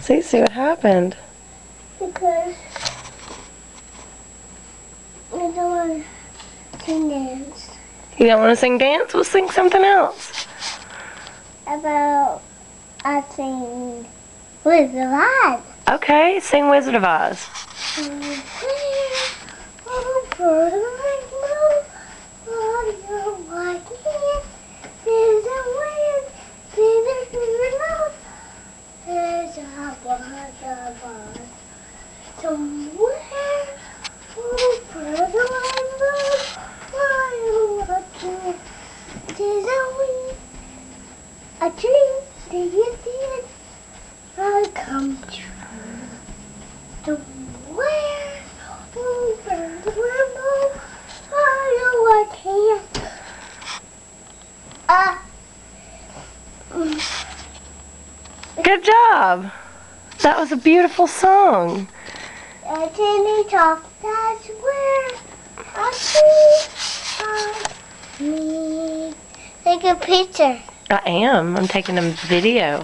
See what happened. Because I don't want to dance. You don't want to sing dance? We'll sing something else. About I sing Wizard of Oz. Okay, sing Wizard of Oz. A dream that you did, I come true. Somewhere over the rainbow, I can't. Good job. That was a beautiful song. A tiny top, that's where I see me. Take a picture. I am. I'm taking a video.